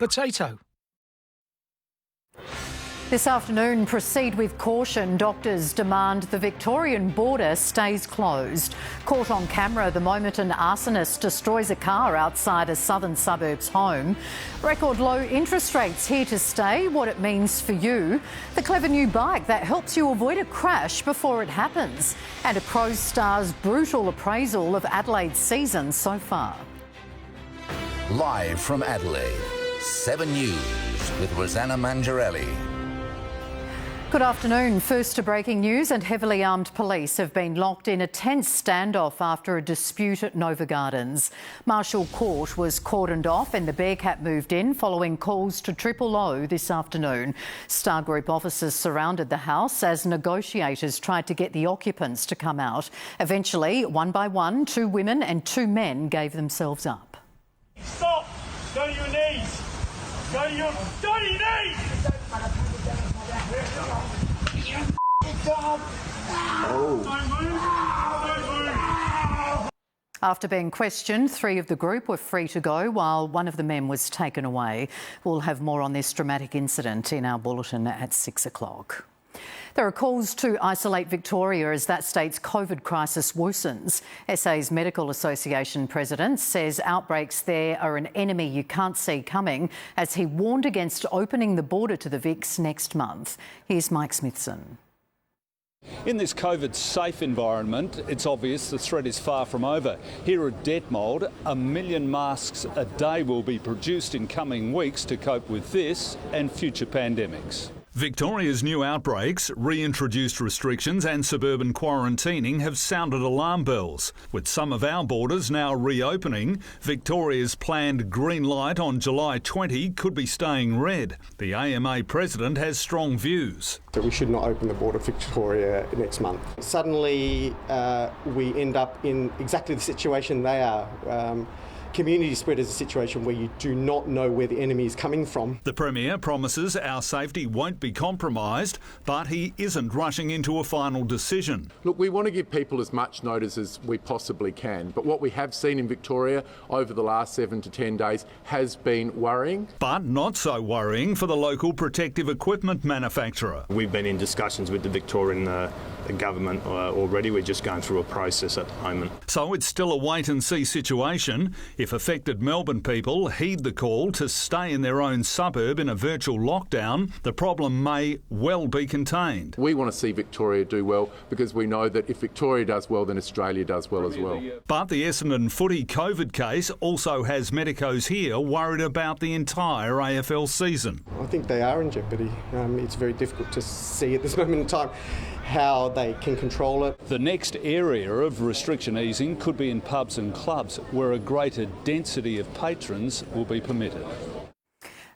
potato. This afternoon, proceed with caution. Doctors demand the Victorian border stays closed. Caught on camera the moment an arsonist destroys a car outside a southern suburbs home. Record low interest rates here to stay, what it means for you. The clever new bike that helps you avoid a crash before it happens. And a Pro star's brutal appraisal of Adelaide's season so far. Live from Adelaide, 7 News with Rosanna Mangiarelli. Good afternoon. First to breaking news, and heavily armed police have been locked in a tense standoff after a dispute at Nova Gardens. Marshall Court was cordoned off and the Bearcat moved in following calls to Triple O this afternoon. Star Group officers surrounded the house as negotiators tried to get the occupants to come out. Eventually, one by one, 2 women and 2 men gave themselves up. Stop! Go to your knees! Go to your knees! After being questioned, 3 of the group were free to go while one of the men was taken away. We'll have more on this dramatic incident in our bulletin at 6 o'clock. There are calls to isolate Victoria as that state's COVID crisis worsens. SA's Medical Association president says outbreaks there are an enemy you can't see coming, as he warned against opening the border to the Vics next month. Here's Mike Smithson. In this COVID-safe environment, it's obvious the threat is far from over. Here at Detmold, 1 million masks a day will be produced in coming weeks to cope with this and future pandemics. Victoria's new outbreaks, reintroduced restrictions and suburban quarantining have sounded alarm bells. With some of our borders now reopening, Victoria's planned green light on July 20 could be staying red. The AMA president has strong views. So we should not open the border for Victoria next month. Suddenly we end up in exactly the situation they are. Community spread is a situation where you do not know where the enemy is coming from. The Premier promises our safety won't be compromised, but he isn't rushing into a final decision. Look, we want to give people as much notice as we possibly can, but what we have seen in Victoria over the last 7 to 10 days has been worrying. But not so worrying for the local protective equipment manufacturer. We've been in discussions with the Victorian government already. We're just going through a process at the moment. So it's still a wait-and-see situation. If affected Melbourne people heed the call to stay in their own suburb in a virtual lockdown, the problem may well be contained. We want to see Victoria do well because we know that if Victoria does well, then Australia does well as well. But the Essendon footy COVID case also has medicos here worried about the entire AFL season. I think they are in jeopardy. It's very difficult to see at this moment in time how they can control it. The next area of restriction easing could be in pubs and clubs, where a greater density of patrons will be permitted.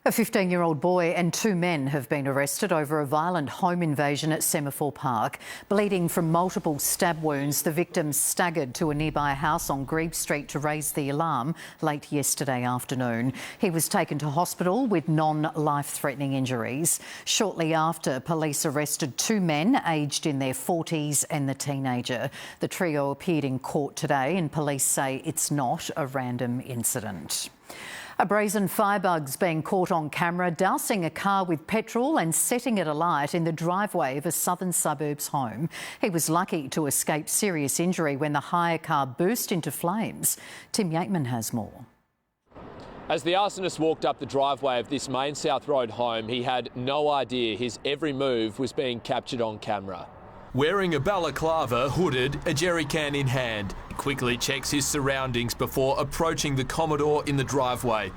A 15-year-old boy and 2 men have been arrested over a violent home invasion at Semaphore Park. Bleeding from multiple stab wounds, the victim staggered to a nearby house on Grebe Street to raise the alarm late yesterday afternoon. He was taken to hospital with non-life-threatening injuries. Shortly after, police arrested 2 men aged in their 40s and the teenager. The trio appeared in court today and police say it's not a random incident. A brazen firebug's being caught on camera dousing a car with petrol and setting it alight in the driveway of a southern suburbs home. He was lucky to escape serious injury when the hire car burst into flames. Tim Yateman has more. As the arsonist walked up the driveway of this main South Road home, he had no idea his every move was being captured on camera. Wearing a balaclava, hooded, a jerry can in hand, he quickly checks his surroundings before approaching the Commodore in the driveway.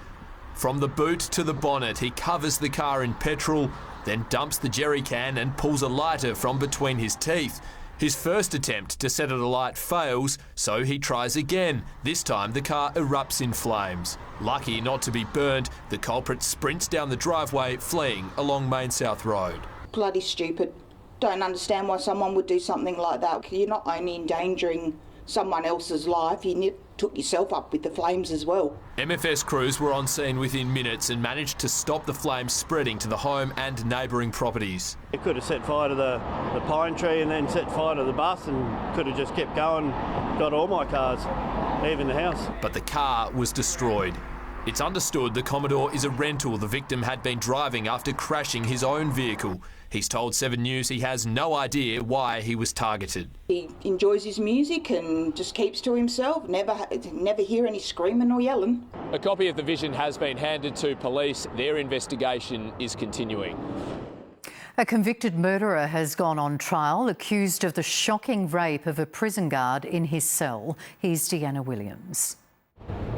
From the boot to the bonnet, he covers the car in petrol, then dumps the jerry can and pulls a lighter from between his teeth. His first attempt to set it alight fails, so he tries again. This time the car erupts in flames. Lucky not to be burnt, the culprit sprints down the driveway, fleeing along Main South Road. Bloody stupid. Don't understand why someone would do something like that. You're not only endangering someone else's life, you took yourself up with the flames as well. MFS crews were on scene within minutes and managed to stop the flames spreading to the home and neighbouring properties. It could have set fire to the pine tree and then set fire to the bus and could have just kept going, got all my cars, even the house. But the car was destroyed. It's understood the Commodore is a rental the victim had been driving after crashing his own vehicle. He's told 7 News he has no idea why he was targeted. He enjoys his music and just keeps to himself, never hear any screaming or yelling. A copy of the vision has been handed to police. Their investigation is continuing. A convicted murderer has gone on trial, accused of the shocking rape of a prison guard in his cell. Here's Deanna Williams.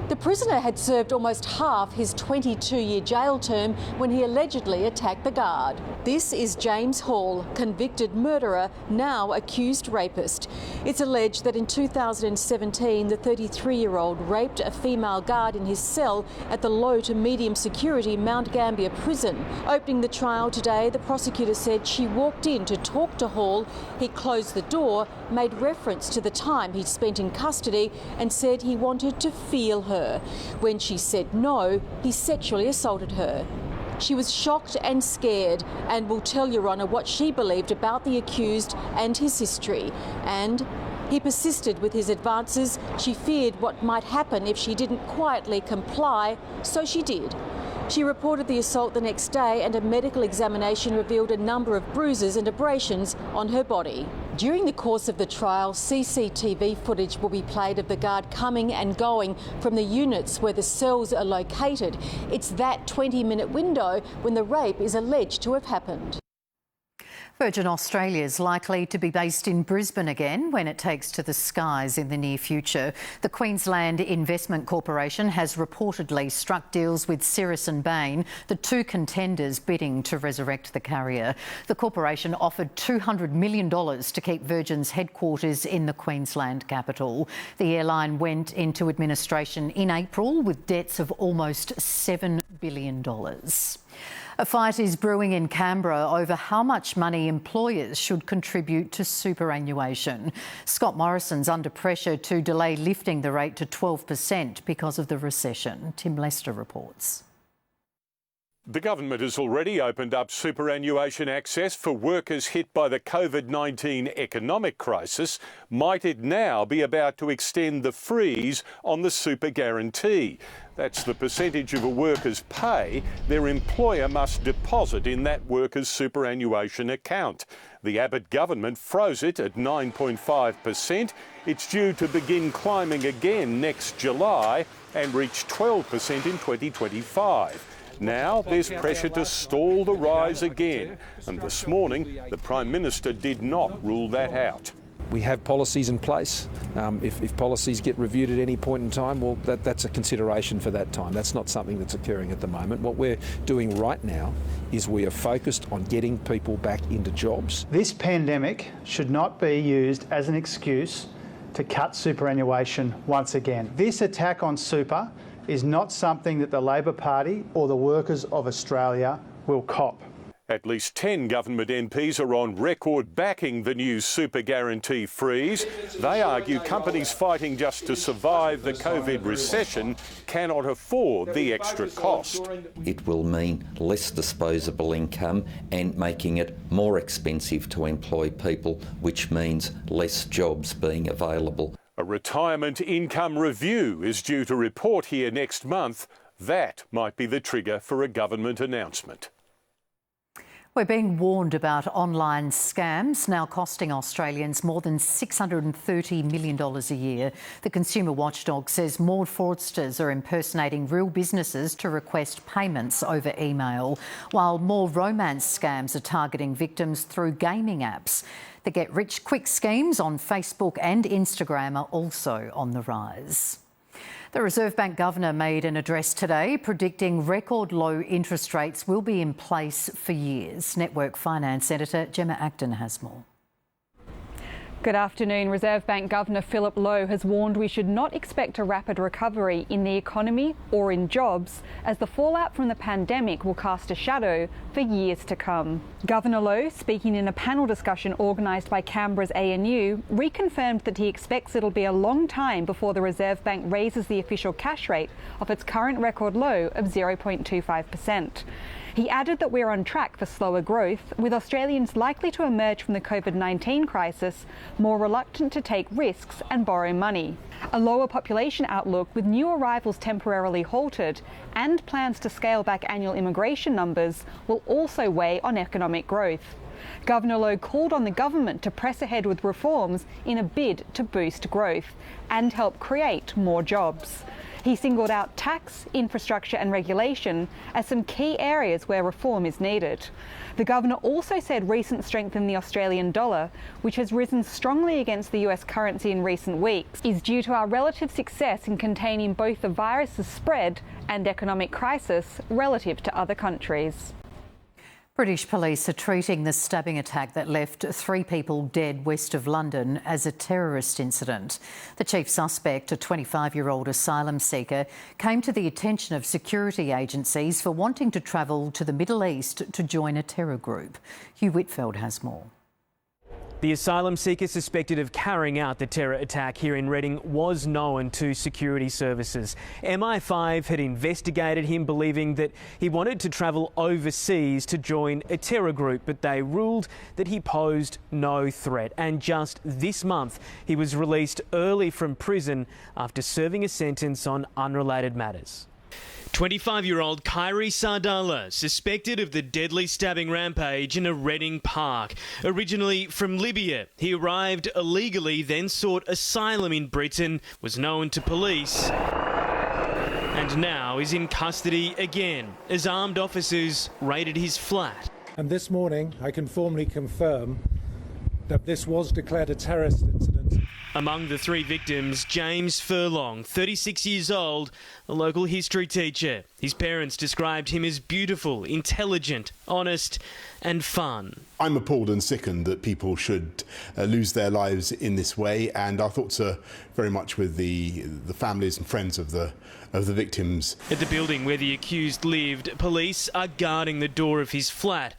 The prisoner had served almost half his 22-year jail term when he allegedly attacked the guard. This is James Hall, convicted murderer, now accused rapist. It's alleged that in 2017, the 33-year-old raped a female guard in his cell at the low to medium security Mount Gambier prison. Opening the trial today, the prosecutor said she walked in to talk to Hall. He closed the door, made reference to the time he'd spent in custody and said he wanted to feel her. When she said no, he sexually assaulted her. She was shocked and scared and will tell Your Honour what she believed about the accused and his history. And he persisted with his advances. She feared what might happen if she didn't quietly comply, so she did. She reported the assault the next day and a medical examination revealed a number of bruises and abrasions on her body. During the course of the trial, CCTV footage will be played of the guard coming and going from the units where the cells are located. It's that 20-minute window when the rape is alleged to have happened. Virgin Australia is likely to be based in Brisbane again when it takes to the skies in the near future. The Queensland Investment Corporation has reportedly struck deals with Cirrus and Bain, the two contenders bidding to resurrect the carrier. The corporation offered $200 million to keep Virgin's headquarters in the Queensland capital. The airline went into administration in April with debts of almost $7 billion. A fight is brewing in Canberra over how much money employers should contribute to superannuation. Scott Morrison's under pressure to delay lifting the rate to 12% because of the recession. Tim Lester reports. The government has already opened up superannuation access for workers hit by the COVID-19 economic crisis. Might it now be about to extend the freeze on the super guarantee? That's the percentage of a worker's pay their employer must deposit in that worker's superannuation account. The Abbott government froze it at 9.5%. It's due to begin climbing again next July and reach 12% in 2025. Now there's pressure to stall the rise again, and this morning the Prime Minister did not rule that out. We have policies in place. If policies get reviewed at any point in time, well, that's a consideration for that time. That's not something that's occurring at the moment. What we're doing right now is we are focused on getting people back into jobs. This pandemic should not be used as an excuse to cut superannuation once again. This attack on super is not something that the Labor Party or the workers of Australia will cop. At least 10 government MPs are on record backing the new super guarantee freeze. They argue companies fighting just to survive the COVID recession cannot afford the extra cost. It will mean less disposable income and making it more expensive to employ people, which means less jobs being available. A retirement income review is due to report here next month. That might be the trigger for a government announcement. We're being warned about online scams now costing Australians more than $630 million a year. The consumer watchdog says more fraudsters are impersonating real businesses to request payments over email, while more romance scams are targeting victims through gaming apps. The get-rich-quick schemes on Facebook and Instagram are also on the rise. The Reserve Bank Governor made an address today predicting record low interest rates will be in place for years. Network Finance Editor Gemma Acton has more. Good afternoon. Reserve Bank Governor Philip Lowe has warned we should not expect a rapid recovery in the economy or in jobs, as the fallout from the pandemic will cast a shadow for years to come. Governor Lowe, speaking in a panel discussion organised by Canberra's ANU, reconfirmed that he expects it'll be a long time before the Reserve Bank raises the official cash rate off its current record low of 0.25%. He added that we're on track for slower growth, with Australians likely to emerge from the COVID-19 crisis more reluctant to take risks and borrow money. A lower population outlook with new arrivals temporarily halted and plans to scale back annual immigration numbers will also weigh on economic growth. Governor Lowe called on the government to press ahead with reforms in a bid to boost growth and help create more jobs. He singled out tax, infrastructure and regulation as some key areas where reform is needed. The Governor also said recent strength in the Australian dollar, which has risen strongly against the US currency in recent weeks, is due to our relative success in containing both the virus's spread and economic crisis relative to other countries. British police are treating the stabbing attack that left 3 people dead west of London as a terrorist incident. The chief suspect, a 25-year-old asylum seeker, came to the attention of security agencies for wanting to travel to the Middle East to join a terror group. Hugh Whitfeld has more. The asylum seeker suspected of carrying out the terror attack here in Reading was known to security services. MI5 had investigated him, believing that he wanted to travel overseas to join a terror group, but they ruled that he posed no threat. And just this month, he was released early from prison after serving a sentence on unrelated matters. 25-year-old Khairi Sardallah, suspected of the deadly stabbing rampage in a Reading park. Originally from Libya, he arrived illegally, then sought asylum in Britain, was known to police, and now is in custody again as armed officers raided his flat. And this morning, I can formally confirm that this was declared a terrorist incident. Among the 3 victims, James Furlong, 36 years old, a local history teacher. His parents described him as beautiful, intelligent, honest and fun. I'm appalled and sickened that people should lose their lives in this way, and our thoughts are very much with the families and friends of the victims. At the building where the accused lived, police are guarding the door of his flat.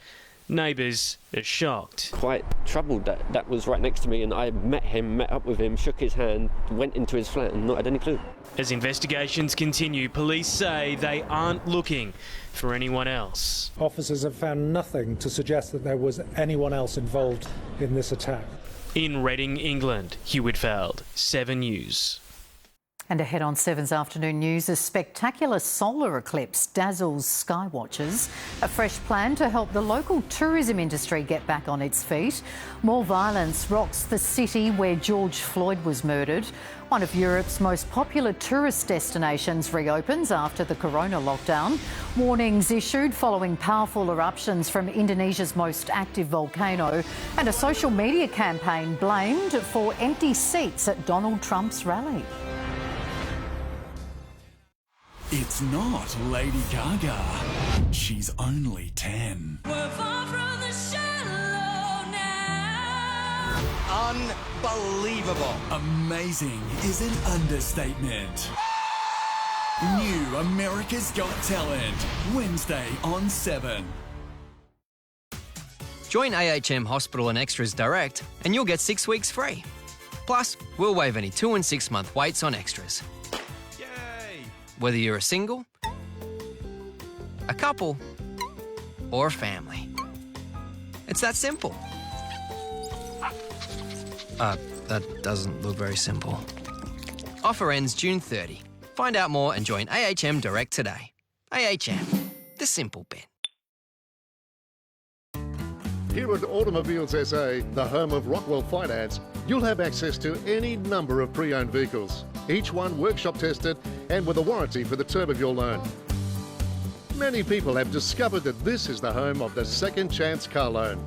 Neighbours are shocked. Quite troubled that was right next to me, and I met up with him, shook his hand, went into his flat and not had any clue. As investigations continue, police say they aren't looking for anyone else. Officers have found nothing to suggest that there was anyone else involved in this attack. In Reading, England, Hugh Whitfeld, 7 News. And ahead on 7's afternoon news, a spectacular solar eclipse dazzles sky watchers. A fresh plan to help the local tourism industry get back on its feet. More violence rocks the city where George Floyd was murdered. One of Europe's most popular tourist destinations reopens after the corona lockdown. Warnings issued following powerful eruptions from Indonesia's most active volcano. And a social media campaign blamed for empty seats at Donald Trump's rally. It's not Lady Gaga. She's only 10. We're far from the shallow now. Unbelievable. Amazing is an understatement. New America's Got Talent. Wednesday on 7. Join AHM Hospital and Extras Direct and you'll get 6 weeks free. Plus, we'll waive any 2 and 6 month waits on extras. Whether you're a single, a couple, or a family. It's that simple. That doesn't look very simple. Offer ends June 30. Find out more and join AHM Direct today. AHM, the simple bit. Here at Automobiles SA, the home of Rockwell Finance, you'll have access to any number of pre-owned vehicles, each one workshop tested and with a warranty for the term of your loan. Many people have discovered that this is the home of the second chance car loan.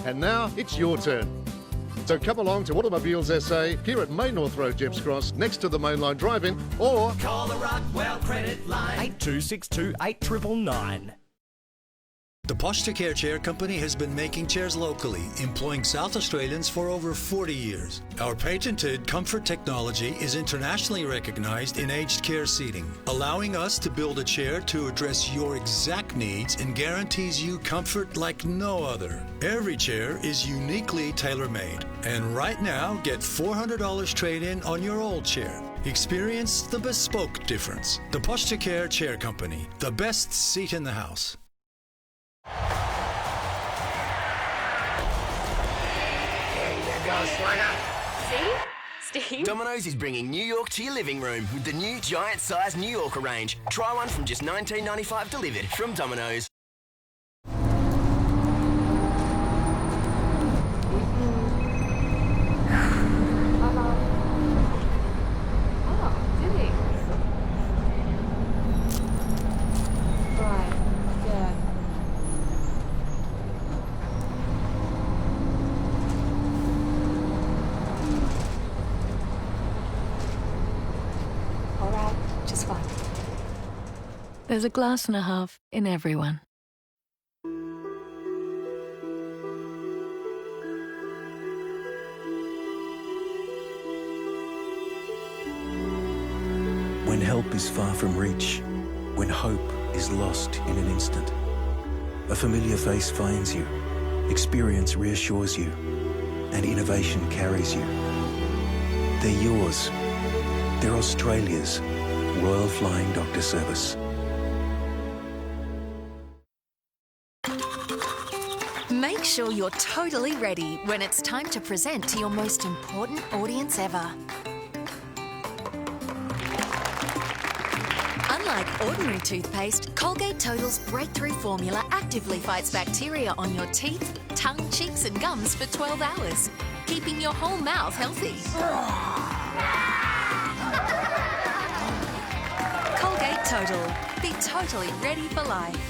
And now it's your turn. So come along to Automobiles SA here at Main North Road, Jeps Cross, next to the Mainline Drive-In, or Call the Rockwell credit line 8262 8999. The Posture Care Chair Company has been making chairs locally, employing South Australians for over 40 years. Our patented comfort technology is internationally recognised in aged care seating, allowing us to build a chair to address your exact needs and guarantees you comfort like no other. Every chair is uniquely tailor-made. And right now, get $400 trade-in on your old chair. Experience the bespoke difference. The Posture Care Chair Company, the best seat in the house. See? Steve? Domino's is bringing New York to your living room with the new giant-sized New Yorker range. Try one from just $19.95 delivered from Domino's. There's a glass and a half in everyone. When help is far from reach, when hope is lost in an instant, a familiar face finds you, experience reassures you, and innovation carries you. They're yours. They're Australia's Royal Flying Doctor Service. Make sure you're totally ready when it's time to present to your most important audience ever. Unlike ordinary toothpaste, Colgate Total's breakthrough formula actively fights bacteria on your teeth, tongue, cheeks and gums for 12 hours, keeping your whole mouth healthy. Colgate Total. Be totally ready for life.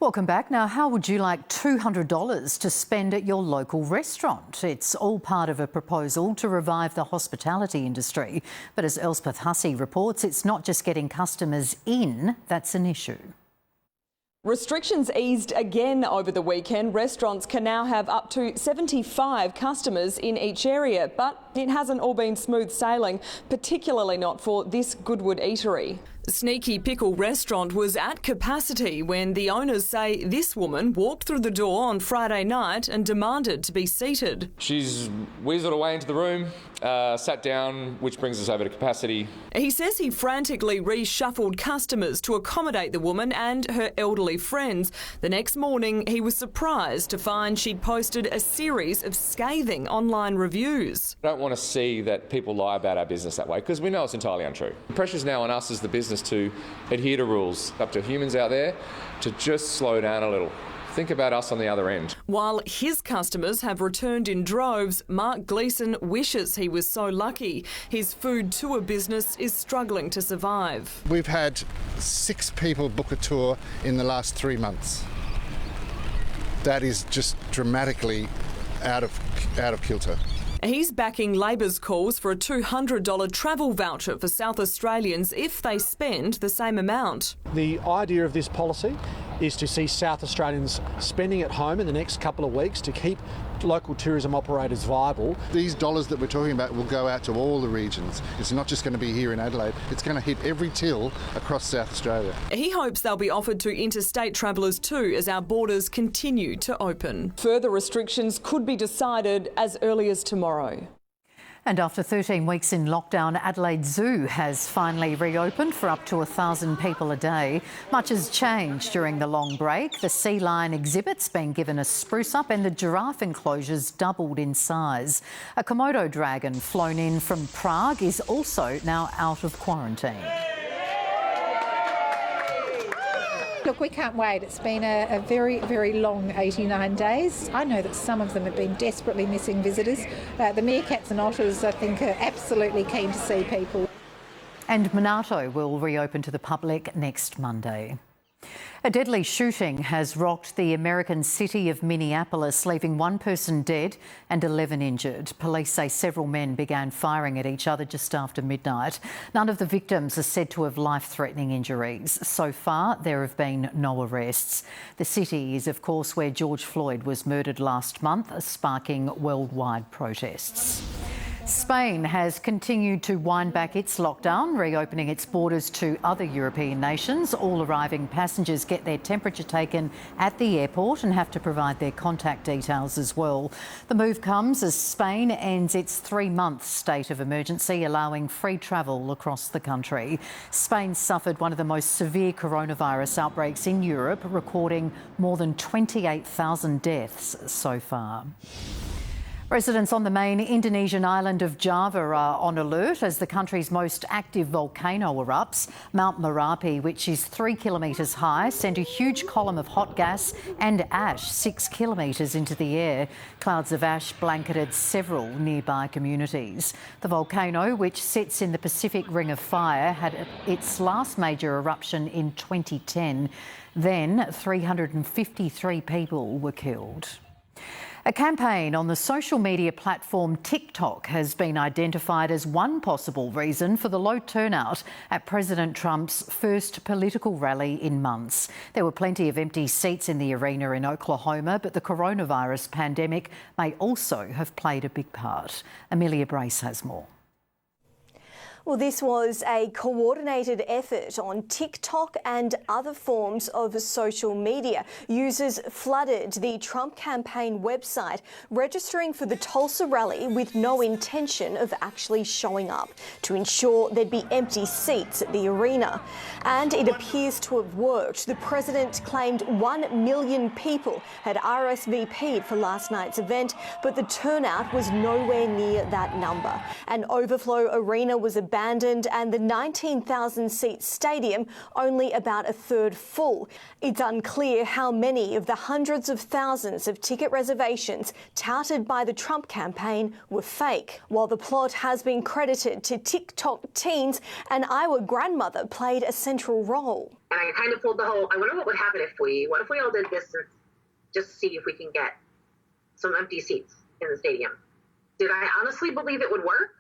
Welcome back. Now, how would you like $200 to spend at your local restaurant? It's all part of a proposal to revive the hospitality industry. But as Elspeth Hussey reports, it's not just getting customers in that's an issue. Restrictions eased again over the weekend. Restaurants can now have up to 75 customers in each area, but it hasn't all been smooth sailing, particularly not for this Goodwood eatery. Sneaky Pickle restaurant was at capacity when the owners say this woman walked through the door on Friday night and demanded to be seated. She's weaseled away into the room, sat down, which brings us over to capacity. He says he frantically reshuffled customers to accommodate the woman and her elderly friends. The next morning, he was surprised to find she'd posted a series of scathing online reviews. I don't want to see that people lie about our business that way because we know it's entirely untrue. The pressure's now on us as the business to adhere to rules. Up to humans out there to just slow down a little. Think about us on the other end. While his customers have returned in droves, Mark Gleeson wishes he was so lucky. His food tour business is struggling to survive. We've had 6 people book a tour in the last 3 months. That is just dramatically out of kilter. He's backing Labor's calls for a $200 travel voucher for South Australians if they spend the same amount. The idea of this policy is to see South Australians spending at home in the next couple of weeks to keep local tourism operators viable. These dollars that we're talking about will go out to all the regions. It's not just going to be here in Adelaide. It's going to hit every till across South Australia. He hopes they'll be offered to interstate travellers too as our borders continue to open. Further restrictions could be decided as early as tomorrow. And after 13 weeks in lockdown, Adelaide Zoo has finally reopened for up to 1,000 people a day. Much has changed during the long break. The sea lion exhibit's been given a spruce up and the giraffe enclosures doubled in size. A Komodo dragon flown in from Prague is also now out of quarantine. Look, we can't wait. It's been a very, very long 89 days. I know that some of them have been desperately missing visitors. The meerkats and otters, I think, are absolutely keen to see people. And Monarto will reopen to the public next Monday. A deadly shooting has rocked the American city of Minneapolis, leaving one person dead and 11 injured. Police say several men began firing at each other just after midnight. None of the victims are said to have life-threatening injuries. So far, there have been no arrests. The city is, of course, where George Floyd was murdered last month, sparking worldwide protests. Spain has continued to wind back its lockdown, reopening its borders to other European nations. All arriving passengers get their temperature taken at the airport and have to provide their contact details as well. The move comes as Spain ends its 3-month state of emergency, allowing free travel across the country. Spain suffered one of the most severe coronavirus outbreaks in Europe, recording more than 28,000 deaths so far. Residents on the main Indonesian island of Java are on alert as the country's most active volcano erupts. Mount Merapi, which is 3 kilometres high, sent a huge column of hot gas and ash 6 kilometres into the air. Clouds of ash blanketed several nearby communities. The volcano, which sits in the Pacific Ring of Fire, had its last major eruption in 2010. Then 353 people were killed. A campaign on the social media platform TikTok has been identified as one possible reason for the low turnout at President Trump's first political rally in months. There were plenty of empty seats in the arena in Oklahoma, but the coronavirus pandemic may also have played a big part. Amelia Brace has more. Well, this was a coordinated effort on TikTok and other forms of social media. Users flooded the Trump campaign website, registering for the Tulsa rally with no intention of actually showing up to ensure there'd be empty seats at the arena. And it appears to have worked. The president claimed 1 million people had RSVP'd for last night's event, but the turnout was nowhere near that number. An overflow arena was abandoned and the 19,000-seat stadium only about a third full. It's unclear how many of the hundreds of thousands of ticket reservations touted by the Trump campaign were fake. While the plot has been credited to TikTok teens, an Iowa grandmother played a central role. And I kind of pulled the whole, I wonder what would happen if we all did this and just see if we can get some empty seats in the stadium. Did I honestly believe it would work?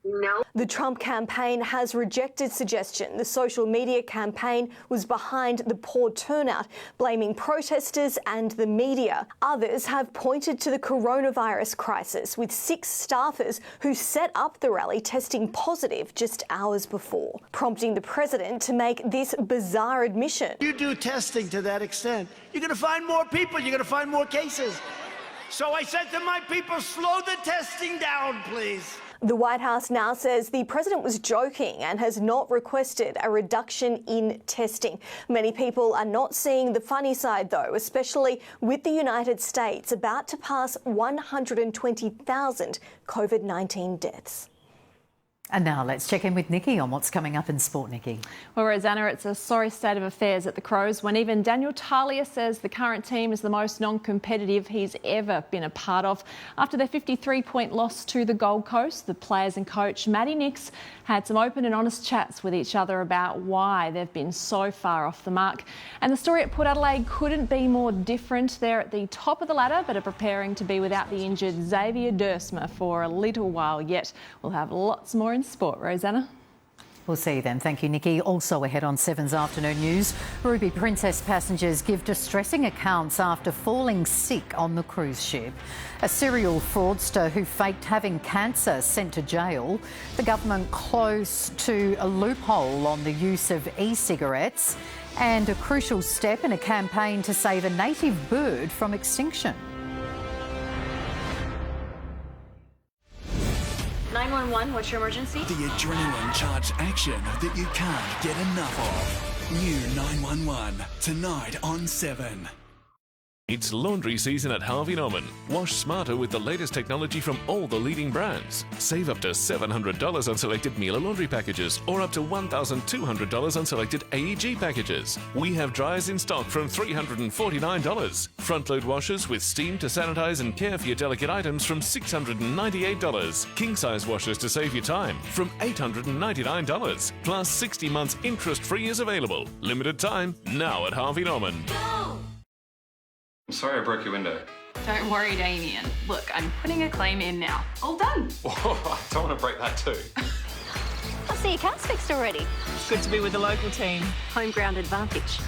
No. The Trump campaign has rejected suggestion the social media campaign was behind the poor turnout, blaming protesters and the media. Others have pointed to the coronavirus crisis, with 6 staffers who set up the rally testing positive just hours before, prompting the president to make this bizarre admission. You do testing to that extent, you're going to find more people, you're going to find more cases. So I said to my people, slow the testing down, please. The White House now says the president was joking and has not requested a reduction in testing. Many people are not seeing the funny side, though, especially with the United States about to pass 120,000 COVID-19 deaths. And now let's check in with Nikki on what's coming up in sport, Nikki. Well, Rosanna, it's a sorry state of affairs at the Crows when even Daniel Talia says the current team is the most non-competitive he's ever been a part of. After their 53-point loss to the Gold Coast, the players and coach Matty Nix had some open and honest chats with each other about why they've been so far off the mark. And the story at Port Adelaide couldn't be more different. They're at the top of the ladder but are preparing to be without the injured Xavier Dersma for a little while yet. We'll have lots more in sport, Rosanna. We'll see you then. Thank you, Nikki. Also ahead on 7's afternoon news, Ruby Princess passengers give distressing accounts after falling sick on the cruise ship. A serial fraudster who faked having cancer sent to jail. The government close to a loophole on the use of e-cigarettes, and a crucial step in a campaign to save a native bird from extinction. 911, what's your emergency? The adrenaline-charged action that you can't get enough of. New 911, tonight on 7. It's laundry season at Harvey Norman. Wash smarter with the latest technology from all the leading brands. Save up to $700 on selected Miele laundry packages or up to $1,200 on selected AEG packages. We have dryers in stock from $349. Front-load washers with steam to sanitize and care for your delicate items from $698. King-size washers to save you time from $899. Plus 60 months interest-free is available. Limited time, now at Harvey Norman. I'm sorry I broke your window. Don't worry, Damien. Look, I'm putting a claim in now. All done. Oh, I don't want to break that too. I see your car's fixed already. Good to be with the local team. Home ground advantage.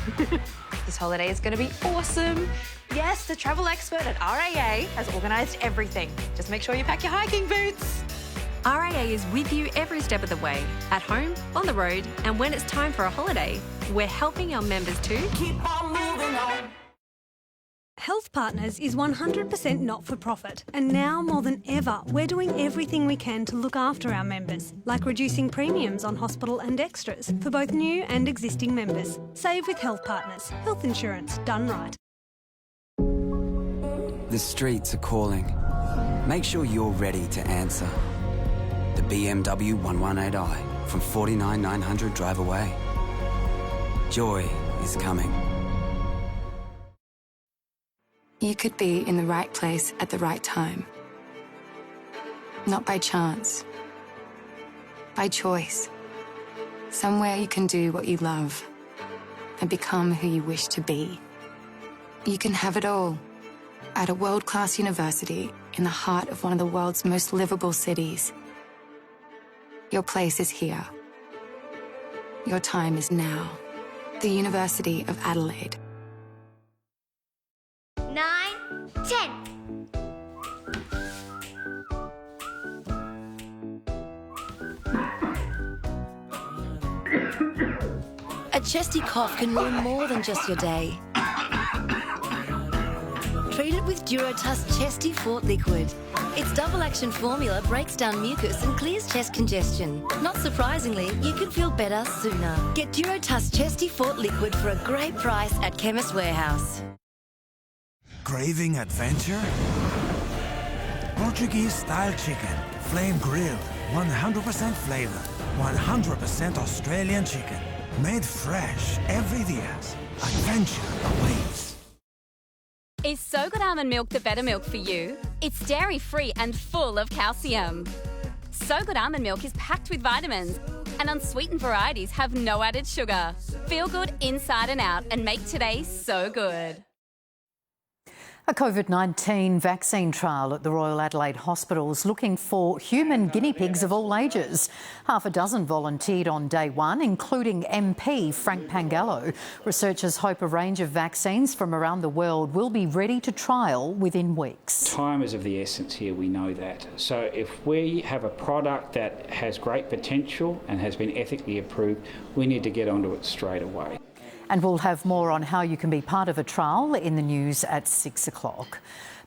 This holiday is going to be awesome. Yes, the travel expert at RAA has organised everything. Just make sure you pack your hiking boots. RAA is with you every step of the way, at home, on the road, and when it's time for a holiday, we're helping our members to keep on moving on. Health Partners is 100% not-for-profit, and now more than ever, we're doing everything we can to look after our members, like reducing premiums on hospital and extras for both new and existing members. Save with Health Partners. Health insurance done right. The streets are calling. Make sure you're ready to answer. The BMW 118i from 49,900 drive away. Joy is coming. You could be in the right place at the right time. Not by chance. By choice. Somewhere you can do what you love and become who you wish to be. You can have it all at a world-class university in the heart of one of the world's most livable cities. Your place is here. Your time is now. The University of Adelaide. 9, 10. A chesty cough can ruin more than just your day. Treat it with Durotust Chesty Fort Liquid. Its double-action formula breaks down mucus and clears chest congestion. Not surprisingly, you can feel better sooner. Get Durotust Chesty Fort Liquid for a great price at Chemist Warehouse. Craving adventure? Portuguese-style chicken, flame-grilled, 100% flavor, 100% Australian chicken, made fresh every day. Adventure awaits. Is So Good almond milk the better milk for you? It's dairy-free and full of calcium. So Good almond milk is packed with vitamins, and unsweetened varieties have no added sugar. Feel good inside and out and make today so good. A COVID-19 vaccine trial at the Royal Adelaide Hospital is looking for human guinea pigs of all ages. Half a dozen volunteered on day one, including MP Frank Pangallo. Researchers hope a range of vaccines from around the world will be ready to trial within weeks. Time is of the essence here, we know that. So if we have a product that has great potential and has been ethically approved, we need to get onto it straight away. And we'll have more on how you can be part of a trial in the news at 6 o'clock.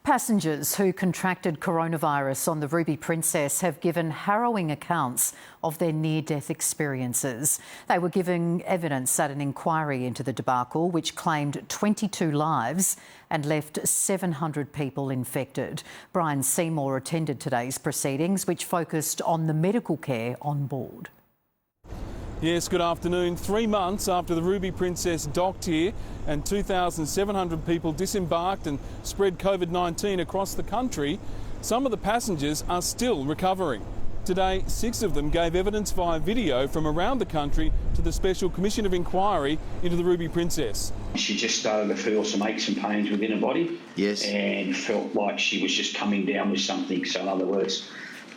Passengers who contracted coronavirus on the Ruby Princess have given harrowing accounts of their near-death experiences. They were giving evidence at an inquiry into the debacle, which claimed 22 lives and left 700 people infected. Brian Seymour attended today's proceedings, which focused on the medical care on board. Yes, good afternoon. 3 months after the Ruby Princess docked here and 2,700 people disembarked and spread COVID-19 across the country, some of the passengers are still recovering. Today, 6 of them gave evidence via video from around the country to the Special Commission of Inquiry into the Ruby Princess. She just started to feel some aches and pains within her body. Yes. And felt like she was just coming down with something. So in other words,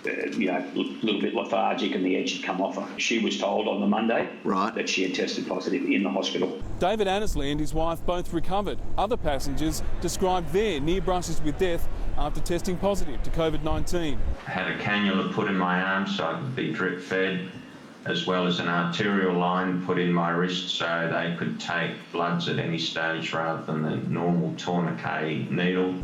a little bit lethargic and the edge had come off her. She was told on the Monday that she had tested positive in the hospital. David Annesley and his wife both recovered. Other passengers described their near brushes with death after testing positive to COVID-19. I had a cannula put in my arm so I could be drip fed, as well as an arterial line put in my wrist so they could take bloods at any stage rather than the normal tourniquet needle.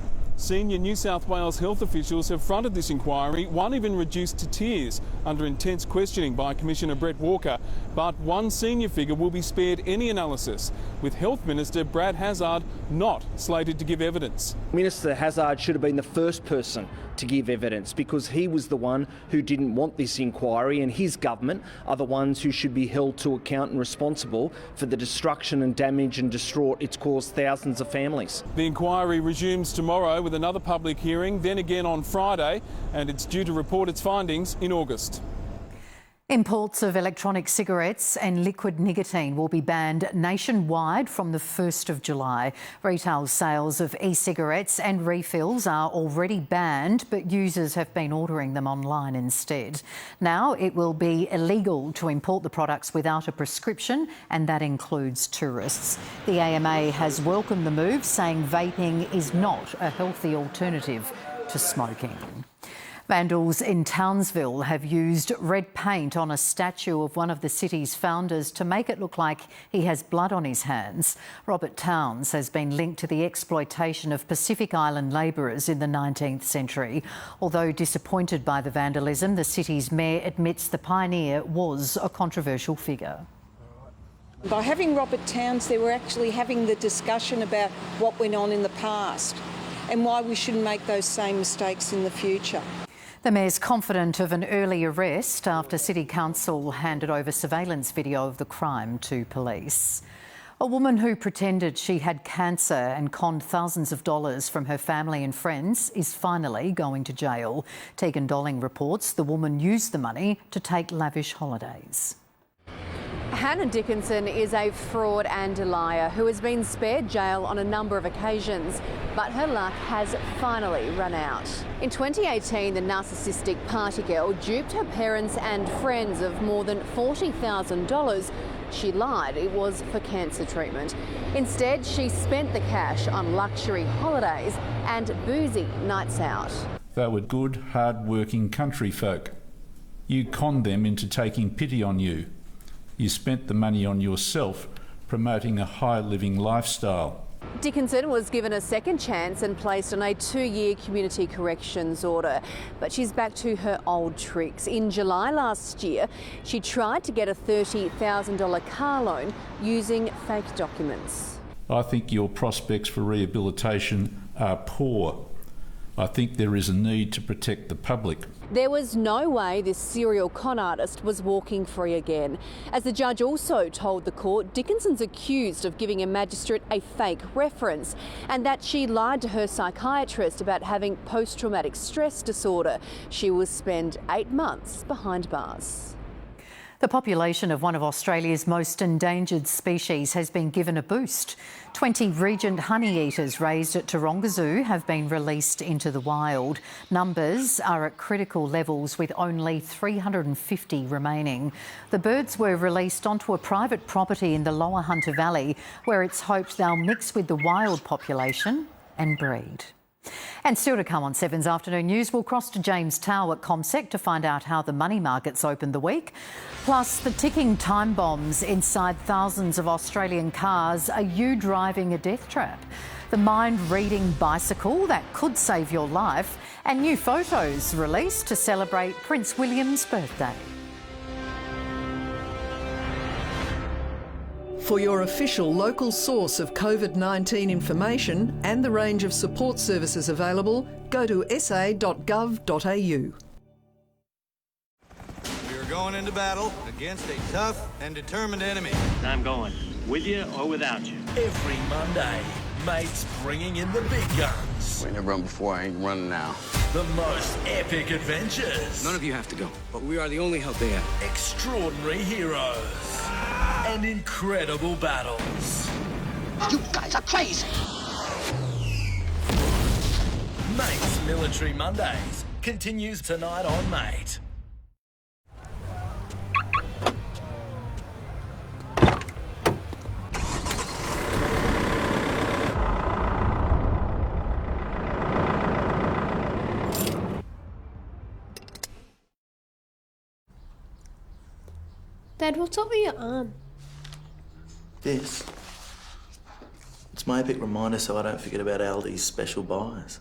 Senior New South Wales health officials have fronted this inquiry, one even reduced to tears under intense questioning by Commissioner Brett Walker. But one senior figure will be spared any analysis, with Health Minister Brad Hazzard not slated to give evidence. Minister Hazzard should have been the first person to give evidence because he was the one who didn't want this inquiry, and his government are the ones who should be held to account and responsible for the destruction and damage and distraught it's caused thousands of families. The inquiry resumes tomorrow with another public hearing, then again on Friday, and it's due to report its findings in August. Imports of electronic cigarettes and liquid nicotine will be banned nationwide from the 1st of July. Retail sales of e-cigarettes and refills are already banned, but users have been ordering them online instead. Now it will be illegal to import the products without a prescription, and that includes tourists. The AMA has welcomed the move, saying vaping is not a healthy alternative to smoking. Vandals in Townsville have used red paint on a statue of one of the city's founders to make it look like he has blood on his hands. Robert Towns has been linked to the exploitation of Pacific Island labourers in the 19th century. Although disappointed by the vandalism, the city's mayor admits the pioneer was a controversial figure. By having Robert Towns there, we're actually having the discussion about what went on in the past and why we shouldn't make those same mistakes in the future. The mayor's confident of an early arrest after City Council handed over surveillance video of the crime to police. A woman who pretended she had cancer and conned thousands of dollars from her family and friends is finally going to jail. Tegan Dolling reports the woman used the money to take lavish holidays. Hannah Dickinson is a fraud and a liar who has been spared jail on a number of occasions, but her luck has finally run out. In 2018, the narcissistic party girl duped her parents and friends of more than $40,000. She lied it was for cancer treatment. Instead, she spent the cash on luxury holidays and boozy nights out. They were good, hard-working country folk. You conned them into taking pity on you. You spent the money on yourself, promoting a high-living lifestyle. Dickinson was given a second chance and placed on a 2-year community corrections order. But she's back to her old tricks. In July last year, she tried to get a $30,000 car loan using fake documents. I think your prospects for rehabilitation are poor. I think there is a need to protect the public. There was no way this serial con artist was walking free again. As the judge also told the court, Dickinson's accused of giving a magistrate a fake reference and that she lied to her psychiatrist about having post-traumatic stress disorder. She will spend 8 months behind bars. The population of one of Australia's most endangered species has been given a boost. 20 regent honeyeaters raised at Taronga Zoo have been released into the wild. Numbers are at critical levels with only 350 remaining. The birds were released onto a private property in the Lower Hunter Valley, where it's hoped they'll mix with the wild population and breed. And still to come on 7's Afternoon News, we'll cross to James Tower at ComSec to find out how the money markets opened the week. Plus, the ticking time bombs inside thousands of Australian cars. Are you driving a death trap? The mind-reading bicycle that could save your life, and new photos released to celebrate Prince William's birthday. For your official local source of COVID-19 information and the range of support services available, go to sa.gov.au. We are going into battle against a tough and determined enemy. I'm going with you or without you. Every Monday, mates bringing in the big guns. We never run before, I ain't running now. The most epic adventures. None of you have to go, but we are the only help they have. Extraordinary heroes. And incredible battles. You guys are crazy! Mate's Military Mondays continues tonight on Mate. Dad, what's up with your arm? It's my epic reminder so I don't forget about Aldi's special buys.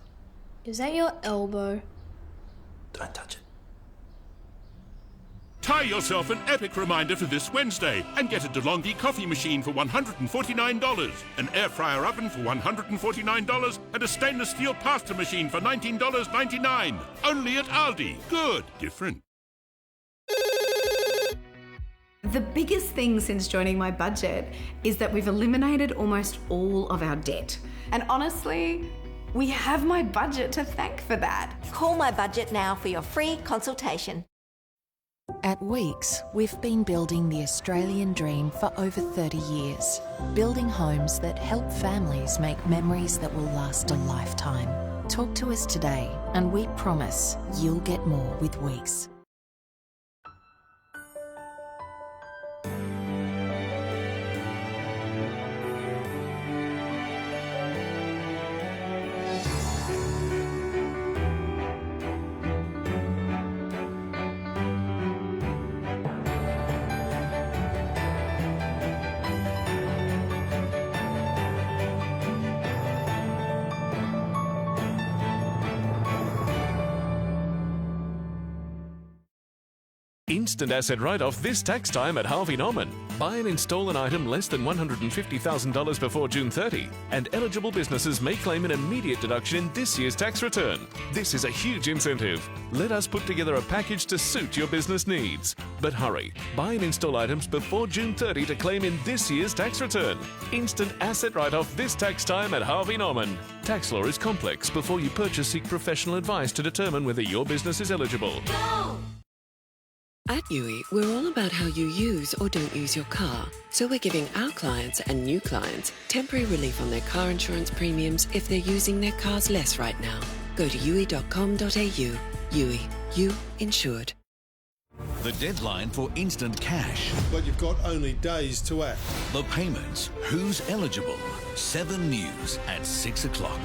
Is that your elbow? Don't touch it. Tie yourself an epic reminder for this Wednesday and get a DeLonghi coffee machine for $149, an air fryer oven for $149, and a stainless steel pasta machine for $19.99. Only at Aldi. Good. Different. The biggest thing since joining my budget is that we've eliminated almost all of our debt. And honestly, we have my budget to thank for that. Call My Budget now for your free consultation. At Weeks, we've been building the Australian dream for over 30 years. Building homes that help families make memories that will last a lifetime. Talk to us today and we promise you'll get more with Weeks. Instant asset write-off this tax time at Harvey Norman. Buy and install an item less than $150,000 before June 30, and eligible businesses may claim an immediate deduction in this year's tax return. This is a huge incentive. Let us put together a package to suit your business needs. But hurry, buy and install items before June 30 to claim in this year's tax return. Instant asset write-off this tax time at Harvey Norman. Tax law is complex. Before you purchase, seek professional advice to determine whether your business is eligible. Go! At Yui, we're all about how you use or don't use your car. So we're giving our clients and new clients temporary relief on their car insurance premiums if they're using their cars less right now. Go to yui.com.au. Yui, you insured. The deadline for instant cash. But you've got only days to act. The payments. Who's eligible? 7 News at 6 o'clock.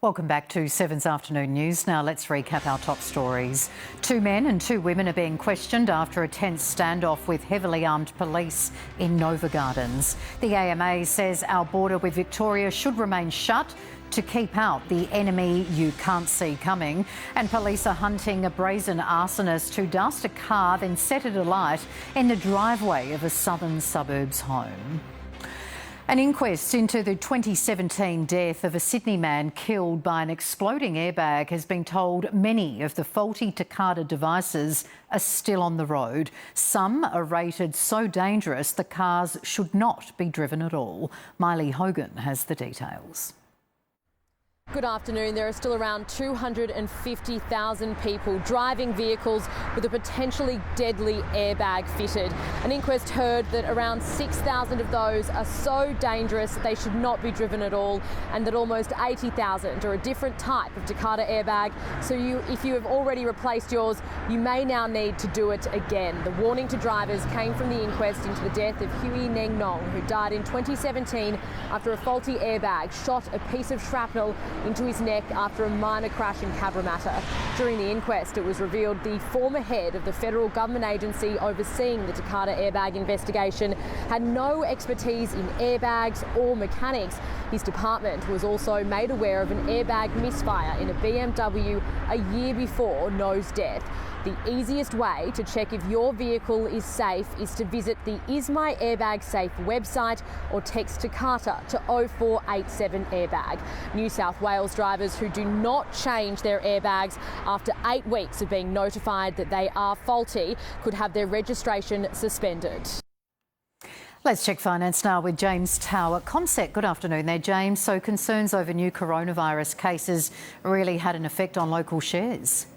Welcome back to 7's Afternoon News. Now let's recap our top stories. 2 men and 2 women are being questioned after a tense standoff with heavily armed police in Nova Gardens. The AMA says our border with Victoria should remain shut to keep out the enemy you can't see coming. And police are hunting a brazen arsonist who doused a car, then set it alight in the driveway of a southern suburbs home. An inquest into the 2017 death of a Sydney man killed by an exploding airbag has been told many of the faulty Takata devices are still on the road. Some are rated so dangerous the cars should not be driven at all. Miley Hogan has the details. Good afternoon. There are still around 250,000 people driving vehicles with a potentially deadly airbag fitted. An inquest heard that around 6,000 of those are so dangerous they should not be driven at all, and that almost 80,000 are a different type of Takata airbag. So if you have already replaced yours, you may now need to do it again. The warning to drivers came from the inquest into the death of Huey Neng Nong, who died in 2017 after a faulty airbag shot a piece of shrapnel into his neck after a minor crash in Cabramatta. During the inquest, it was revealed the former head of the federal government agency overseeing the Takata airbag investigation had no expertise in airbags or mechanics. His department was also made aware of an airbag misfire in a BMW a year before No's death. The easiest way to check if your vehicle is safe is to visit the Is My Airbag Safe website or text Takata to 0487 airbag. New South Wales drivers who do not change their airbags after 8 weeks of being notified that they are faulty could have their registration suspended. Let's check finance now with James Tower at ComSec. Good afternoon there, James. So concerns over new coronavirus cases really had an effect on local shares?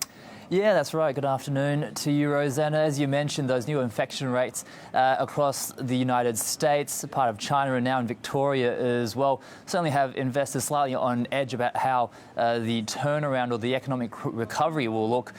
Yeah, that's right. Good afternoon to you, Rosanna. As you mentioned, those new infection rates across the United States, part of China and now in Victoria as well, certainly have investors slightly on edge about how the turnaround or the economic recovery will look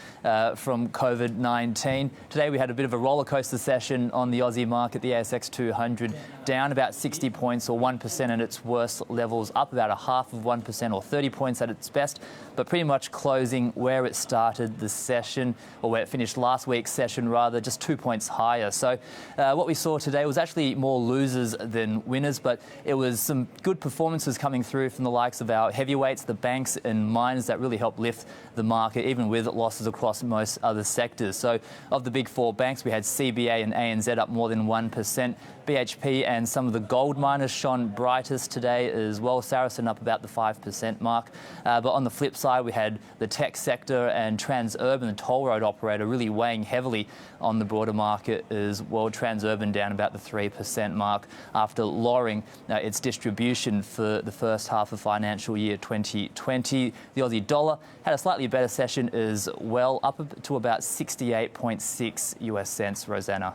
from COVID-19. Today we had a bit of a roller coaster session on the Aussie market, the ASX 200, down about 60 points or 1% at its worst levels, up about 0.5% or 30 points at its best, but pretty much closing where it started the session, or where it finished last week's session rather, just 2 points higher. So what we saw today was actually more losers than winners, but it was some good performances coming through from the likes of our heavyweights, the banks and miners, that really helped lift the market, even with losses across most other sectors. So of the big four banks, we had CBA and ANZ up more than 1%. BHP and some of the gold miners shone brightest today as well. Saracen up about the 5% mark. But on the flip side, we had the tech sector and Transurban, the toll road operator, really weighing heavily on the broader market as well. Transurban down about the 3% mark after lowering its distribution for the first half of financial year 2020. The Aussie dollar had a slightly better session as well, up to about 68.6 US cents. Rosanna.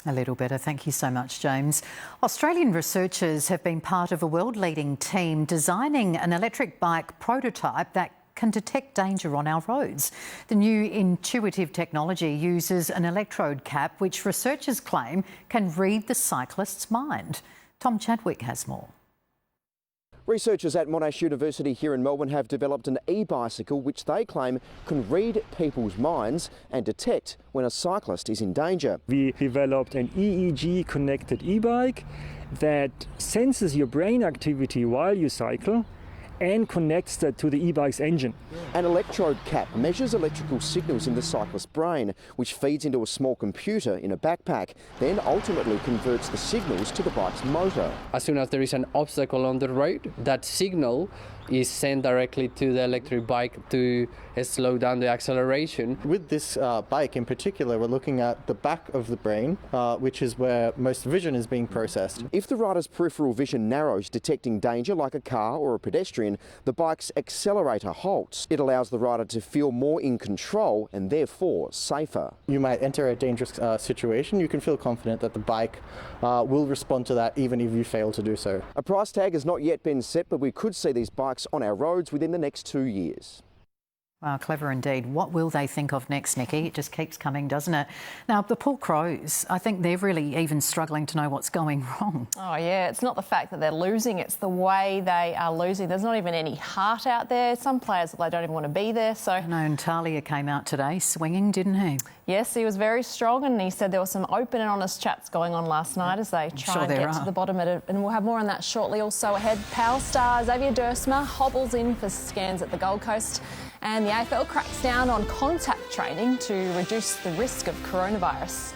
A little better. Thank you so much, James. Australian researchers have been part of a world-leading team designing an electric bike prototype that can detect danger on our roads. The new intuitive technology uses an electrode cap which researchers claim can read the cyclist's mind. Tom Chadwick has more. Researchers at Monash University here in Melbourne have developed an e-bicycle which they claim can read people's minds and detect when a cyclist is in danger. We developed an EEG-connected e-bike that senses your brain activity while you cycle and connects that to the e-bike's engine. An electrode cap measures electrical signals in the cyclist's brain, which feeds into a small computer in a backpack, then ultimately converts the signals to the bike's motor. As soon as there is an obstacle on the road, that signal is sent directly to the electric bike to slow down the acceleration. With this bike in particular, we're looking at the back of the brain, which is where most vision is being processed. If the rider's peripheral vision narrows, detecting danger like a car or a pedestrian, the bike's accelerator halts. It allows the rider to feel more in control and therefore safer. You might enter a dangerous situation. You can feel confident that the bike will respond to that even if you fail to do so. A price tag has not yet been set, but we could see these bikes on our roads within the next 2 years. Wow, clever indeed. What will they think of next, Nikki? It just keeps coming, doesn't it? Now, the poor crows, I think they're really even struggling to know what's going wrong. Oh, yeah. It's not the fact that they're losing, it's the way they are losing. There's not even any heart out there. Some players, they don't even want to be there. So I know, and Talia came out today swinging, didn't he? Yes, he was very strong, and he said there were some open and honest chats going on last night as they try and get to the bottom of it. And we'll have more on that shortly. Also ahead, Power star Xavier Dersma hobbles in for scans at the Gold Coast. And the AFL cracks down on contact training to reduce the risk of coronavirus.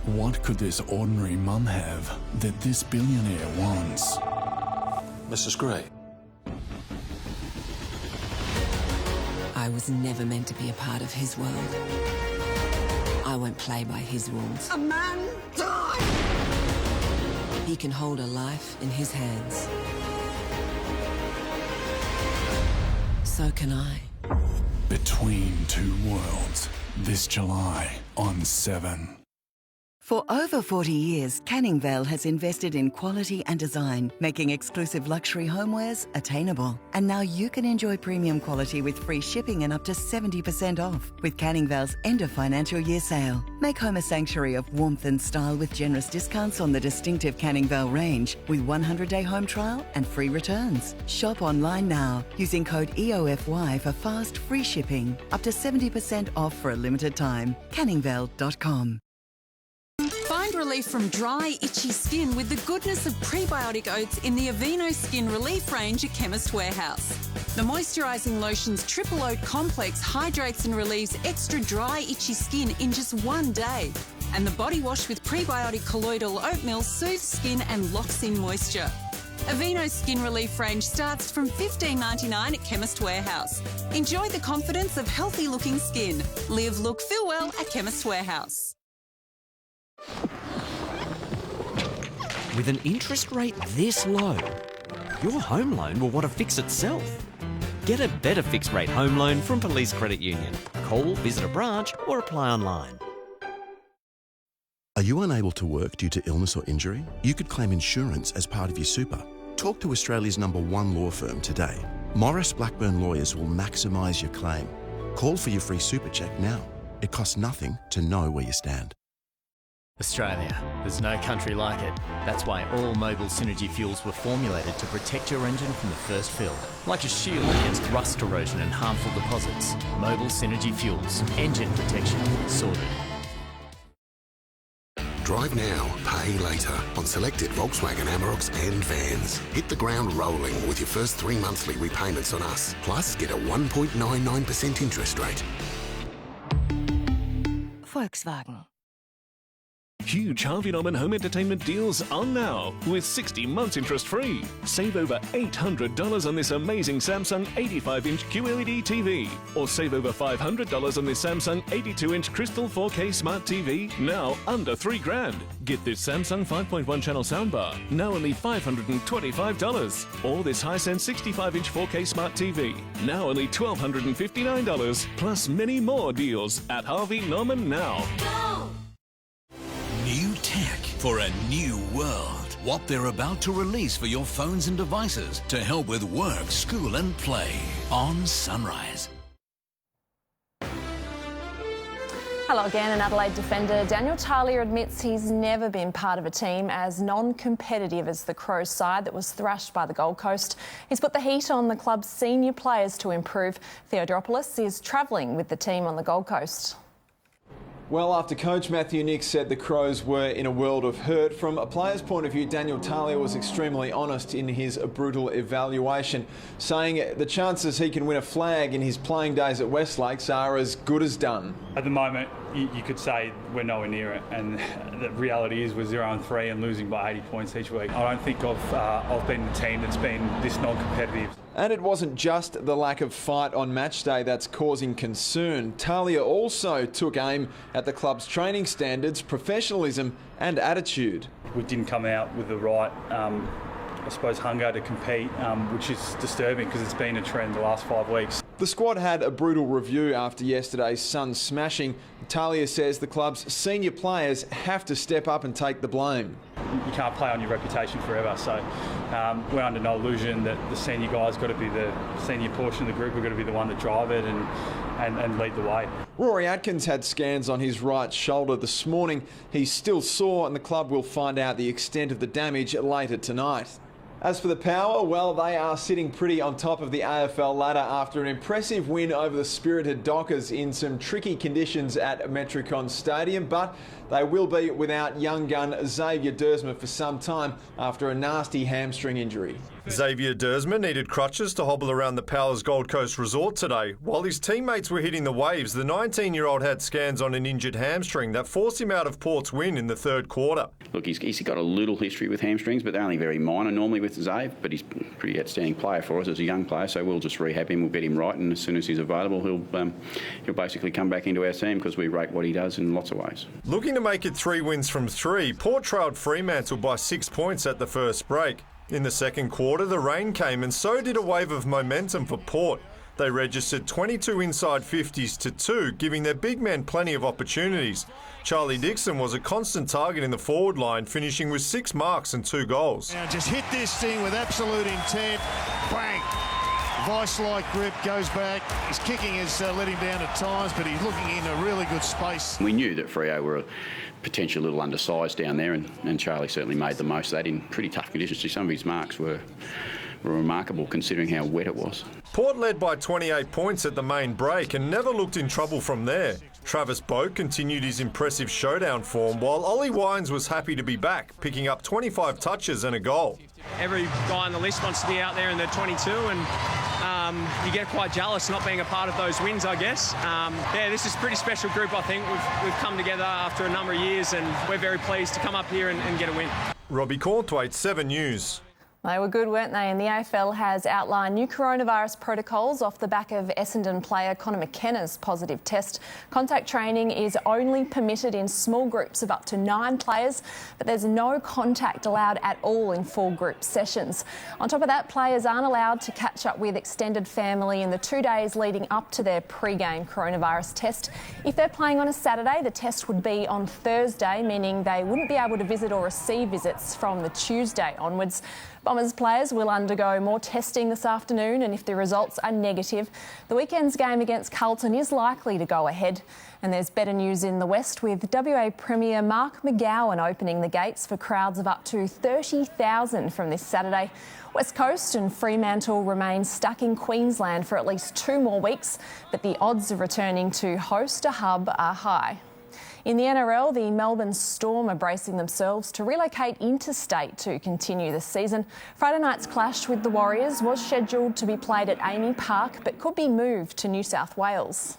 What could this ordinary mum have that this billionaire wants? Mrs. Gray. I was never meant to be a part of his world. I won't play by his rules. A man died! He can hold a life in his hands. So can I. Between Two Worlds, this July on 7. For over 40 years, Canning Vale has invested in quality and design, making exclusive luxury homewares attainable. And now you can enjoy premium quality with free shipping and up to 70% off with Canning Vale's end of financial year sale. Make home a sanctuary of warmth and style with generous discounts on the distinctive Canning Vale range with 100-day home trial and free returns. Shop online now using code EOFY for fast free shipping. Up to 70% off for a limited time. CanningVale.com. Find relief from dry, itchy skin with the goodness of prebiotic oats in the Aveeno Skin Relief range at Chemist Warehouse. The moisturising lotion's triple oat complex hydrates and relieves extra dry, itchy skin in just 1 day. And the body wash with prebiotic colloidal oatmeal soothes skin and locks in moisture. Aveeno's Skin Relief range starts from $15.99 at Chemist Warehouse. Enjoy the confidence of healthy-looking skin. Live, look, feel well at Chemist Warehouse. With an interest rate this low, your home loan will want to fix itself. Get a better fixed rate home loan from Police Credit Union. Call, visit a branch or apply online. Are you unable to work due to illness or injury? You could claim insurance as part of your super. Talk to Australia's #1 law firm today. Morris Blackburn Lawyers will maximise your claim. Call for your free super check now. It costs nothing to know where you stand. Australia, there's no country like it. That's why all Mobil Synergy fuels were formulated to protect your engine from the first fill. Like a shield against rust corrosion and harmful deposits. Mobil Synergy fuels. Engine protection sorted. Drive now, pay later on selected Volkswagen Amaroks and vans. Hit the ground rolling with your first 3 monthly repayments on us. Plus, get a 1.99% interest rate. Volkswagen. Huge Harvey Norman home entertainment deals on now with 60 months interest free. Save over $800 on this amazing Samsung 85-inch QLED TV. Or save over $500 on this Samsung 82-inch Crystal 4K Smart TV, now under $3,000. Get this Samsung 5.1 channel soundbar, now only $525. Or this Hisense 65-inch 4K Smart TV, now only $1,259. Plus many more deals at Harvey Norman now. Go! New tech for a new world. What they're about to release for your phones and devices to help with work, school and play on Sunrise. Hello again. And Adelaide defender Daniel Talia admits he's never been part of a team as non-competitive as the Crows side that was thrashed by the Gold Coast. He's put the heat on the club's senior players to improve. Theodoropoulos is travelling with the team on the Gold Coast. Well, after coach Matthew Nicks said the Crows were in a world of hurt, from a player's point of view, Daniel Talia was extremely honest in his brutal evaluation, saying the chances he can win a flag in his playing days at Westlakes are as good as done. At the moment, you could say we're nowhere near it, and the reality is we're 0-3 and losing by 80 points each week. I don't think I've been a team that's been this non-competitive. And it wasn't just the lack of fight on match day that's causing concern. Talia also took aim at the club's training standards, professionalism and attitude. We didn't come out with the right, I suppose, hunger to compete, which is disturbing because it's been a trend the last 5 weeks. The squad had a brutal review after yesterday's Suns smashing. Talia says the club's senior players have to step up and take the blame. You can't play on your reputation forever, so we're under no illusion that the senior guys got to be the senior portion of the group. We've got to be the one to drive it and lead the way. Rory Atkins had scans on his right shoulder this morning. He's still sore and the club will find out the extent of the damage later tonight. As for the Power, well, they are sitting pretty on top of the AFL ladder after an impressive win over the spirited Dockers in some tricky conditions at Metricon Stadium, but they will be without young gun Xavier Dersma for some time after a nasty hamstring injury. Xavier Dersma needed crutches to hobble around the Power's Gold Coast resort today. While his teammates were hitting the waves, the 19-year-old had scans on an injured hamstring that forced him out of Port's win in the third quarter. Look, he's got a little history with hamstrings, but they're only very minor normally with Xavier, but he's a pretty outstanding player for us as a young player, so we'll just rehab him, we'll get him right, and as soon as he's available, he'll basically come back into our team because we rate what he does in lots of ways. Looking to make it 3 wins from 3, Port trailed Fremantle by 6 points at the first break. In the second quarter, the rain came and so did a wave of momentum for Port. They registered 22 inside 50s to 2, giving their big men plenty of opportunities. Charlie Dixon was a constant target in the forward line, finishing with 6 marks and 2 goals. Now just hit this thing with absolute intent. Bang! Vice-like grip, goes back. His kicking has let him down at times, but he's looking in a really good space. We knew that Freo were a potential little undersized down there, and Charlie certainly made the most of that in pretty tough conditions. So some of his marks were remarkable considering how wet it was. Port led by 28 points at the main break and never looked in trouble from there. Travis Boak continued his impressive showdown form, while Ollie Wines was happy to be back, picking up 25 touches and a goal. Every guy on the list wants to be out there in the 22, and you get quite jealous not being a part of those wins, I guess. Yeah, this is a pretty special group, I think. We've come together after a number of years, and we're very pleased to come up here and get a win. Robbie Cornthwaite, 7 News. They were good, weren't they? And the AFL has outlined new coronavirus protocols off the back of Essendon player Connor McKenna's positive test. Contact training is only permitted in small groups of up to 9 players, but there's no contact allowed at all in full group sessions. On top of that, players aren't allowed to catch up with extended family in the 2 days leading up to their pre-game coronavirus test. If they're playing on a Saturday, the test would be on Thursday, meaning they wouldn't be able to visit or receive visits from the Tuesday onwards. Bombers players will undergo more testing this afternoon, and if the results are negative, the weekend's game against Carlton is likely to go ahead. And there's better news in the West, with WA Premier Mark McGowan opening the gates for crowds of up to 30,000 from this Saturday. West Coast and Fremantle remain stuck in Queensland for at least 2 more weeks, but the odds of returning to host a hub are high. In the NRL, the Melbourne Storm are bracing themselves to relocate interstate to continue the season. Friday night's clash with the Warriors was scheduled to be played at Amy Park, but could be moved to New South Wales.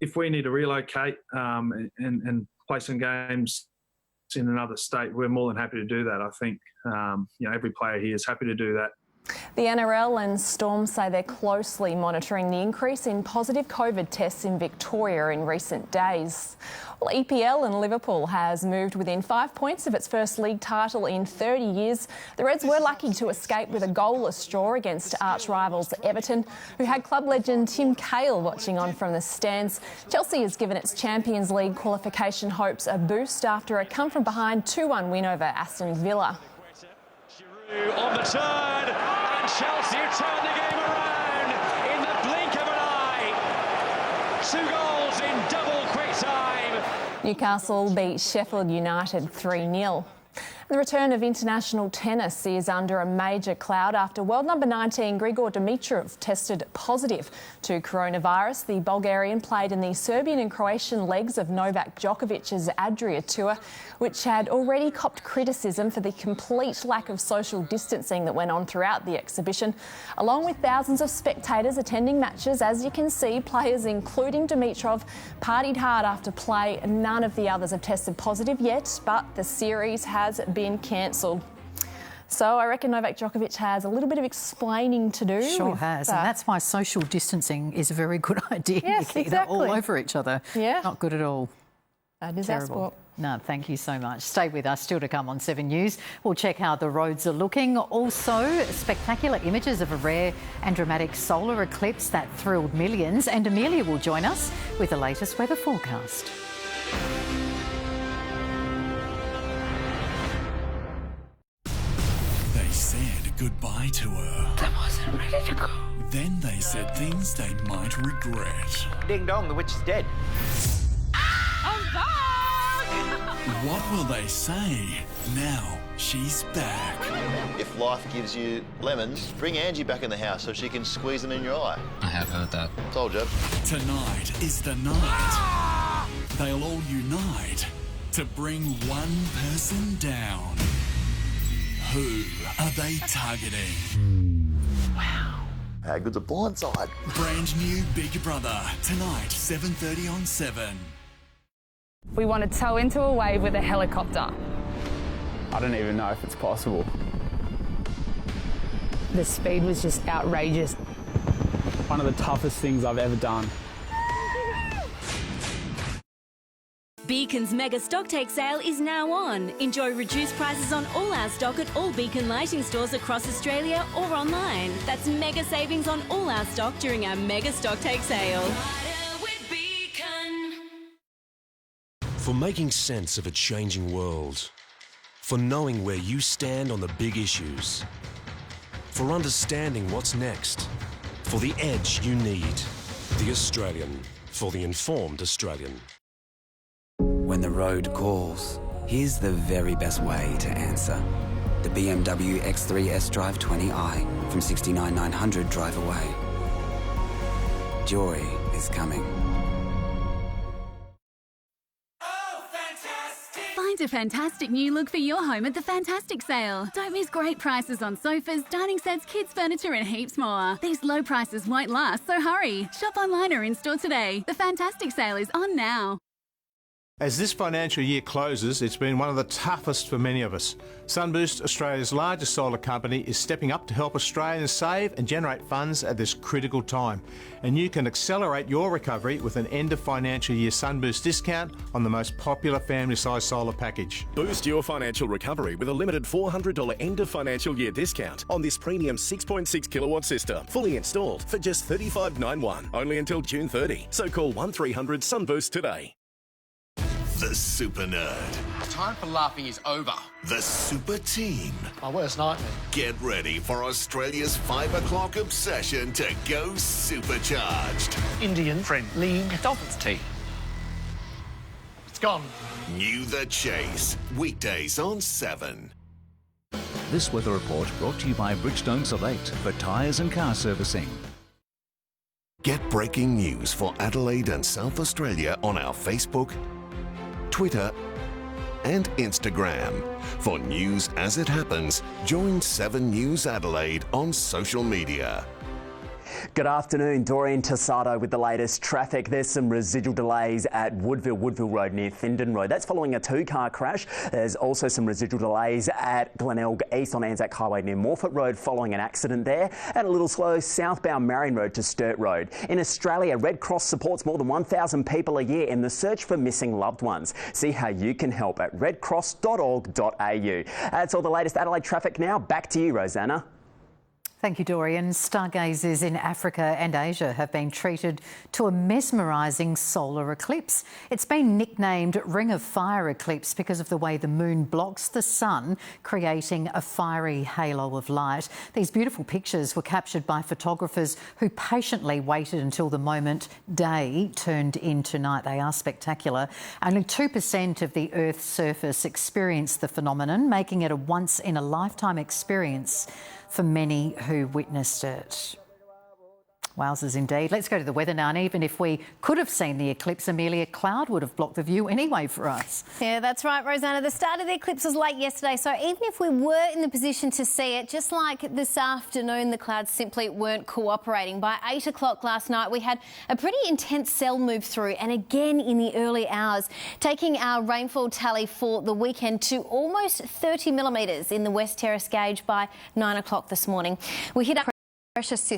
If we need to relocate and play some games in another state, we're more than happy to do that. I think every player here is happy to do that. The NRL and Storm say they're closely monitoring the increase in positive COVID tests in Victoria in recent days. Well, EPL and Liverpool has moved within 5 points of its first league title in 30 years. The Reds were lucky to escape with a goalless draw against arch rivals Everton, who had club legend Tim Cahill watching on from the stands. Chelsea has given its Champions League qualification hopes a boost after a come-from-behind 2-1 win over Aston Villa. On the turn, and Chelsea turn the game around in the blink of an eye. 2 goals in double quick time. Newcastle beat Sheffield United 3-0. The return of international tennis is under a major cloud after world number 19 Grigor Dimitrov tested positive to coronavirus. The Bulgarian played in the Serbian and Croatian legs of Novak Djokovic's Adria Tour, which had already copped criticism for the complete lack of social distancing that went on throughout the exhibition. Along with thousands of spectators attending matches, as you can see, players including Dimitrov partied hard after play. None of the others have tested positive yet, but the series has been cancelled. So I reckon Novak Djokovic has a little bit of explaining to do. Sure has, and that's why social distancing is a very good idea. Yes, exactly. They're all over each other. Yeah. Not good at all. That is our sport. No, thank you so much. Stay with us. Still to come on 7 News. We'll check how the roads are looking. Also, spectacular images of a rare and dramatic solar eclipse that thrilled millions. And Amelia will join us with the latest weather forecast. They said goodbye to her. I wasn't ready to go. Then they said things they might regret. Ding dong, the witch is dead. I'm back! What will they say now she's back? If life gives you lemons, bring Angie back in the house so she can squeeze them in your eye. I have heard that. Told you. Tonight is the night. They'll all unite to bring one person down. Who are they targeting? Wow. How good's a blindside? Brand new Big Brother, tonight, 7:30 on 7. We want to tow into a wave with a helicopter. I don't even know if it's possible. The speed was just outrageous. One of the toughest things I've ever done. Beacon's Mega Stocktake sale is now on. Enjoy reduced prices on all our stock at all Beacon lighting stores across Australia or online. That's mega savings on all our stock during our Mega Stocktake sale. For making sense of a changing world. For knowing where you stand on the big issues. For understanding what's next. For the edge you need. The Australian. For the informed Australian. When the road calls, here's the very best way to answer. The BMW X3 S-Drive 20i from $69,900 drive away. Joy is coming. Find a fantastic new look for your home at the Fantastic Sale. Don't miss great prices on sofas, dining sets, kids' furniture and heaps more. These low prices won't last, so hurry. Shop online or in-store today. The Fantastic Sale is on now. As this financial year closes, it's been one of the toughest for many of us. Sunboost, Australia's largest solar company, is stepping up to help Australians save and generate funds at this critical time. And you can accelerate your recovery with an end of financial year Sunboost discount on the most popular family-size solar package. Boost your financial recovery with a limited $400 end of financial year discount on this premium 6.6 kilowatt system, fully installed for just $35.91, only until June 30. So call 1300 Sunboost today. The Super Nerd. Time for laughing is over. The Super Team. My worst nightmare. Get ready for Australia's 5 o'clock obsession to go supercharged. Indian Friend League Dolphins tea. It's gone. New The Chase. Weekdays on 7. This weather report brought to you by Bridgestone Select for tyres and car servicing. Get breaking news for Adelaide and South Australia on our Facebook, Twitter and Instagram. For news as it happens, join 7 News Adelaide on social media. Good afternoon, Dorian Tassado with the latest traffic. There's some residual delays at Woodville Road near Findon Road. That's following a 2-car crash. There's also some residual delays at Glenelg East on Anzac Highway near Morford Road following an accident there, and a little slow southbound Marion Road to Sturt Road. In Australia, Red Cross supports more than 1,000 people a year in the search for missing loved ones. See how you can help at redcross.org.au. That's all the latest Adelaide traffic now. Back to you, Rosanna. Thank you, Dorian. Stargazers in Africa and Asia have been treated to a mesmerising solar eclipse. It's been nicknamed Ring of Fire eclipse because of the way the moon blocks the sun, creating a fiery halo of light. These beautiful pictures were captured by photographers who patiently waited until the moment day turned into night. They are spectacular. Only 2% of the Earth's surface experienced the phenomenon, making it a once-in-a-lifetime experience for many who witnessed it. Wowzers indeed. Let's go to the weather now. And even if we could have seen the eclipse, Amelia, cloud would have blocked the view anyway for us. Yeah, that's right, Rosanna. The start of the eclipse was late yesterday, so even if we were in the position to see it, just like this afternoon, the clouds simply weren't cooperating. By 8 o'clock last night, we had a pretty intense cell move through, and again in the early hours, taking our rainfall tally for the weekend to almost 30 millimetres in the West Terrace gauge by 9 o'clock this morning. We hit our pressure system